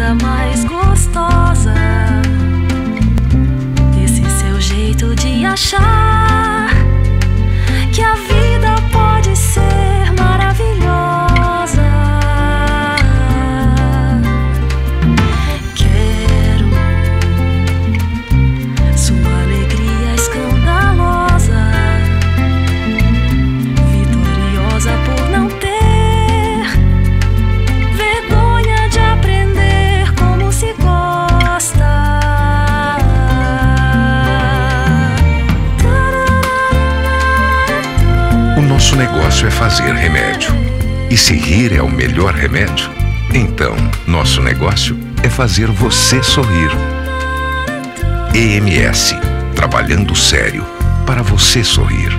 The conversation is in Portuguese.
coisa mais gostosa. Esse seu jeito de achar que a vida pode ser maravilhosa. Quero sua alegria escandalosa, vitoriosa por não ter vergonha de aprender como se gosta. O nosso negócio é fazer remédio. E se rir é o melhor remédio, então nosso negócio é fazer você sorrir. EMS, trabalhando sério para você sorrir.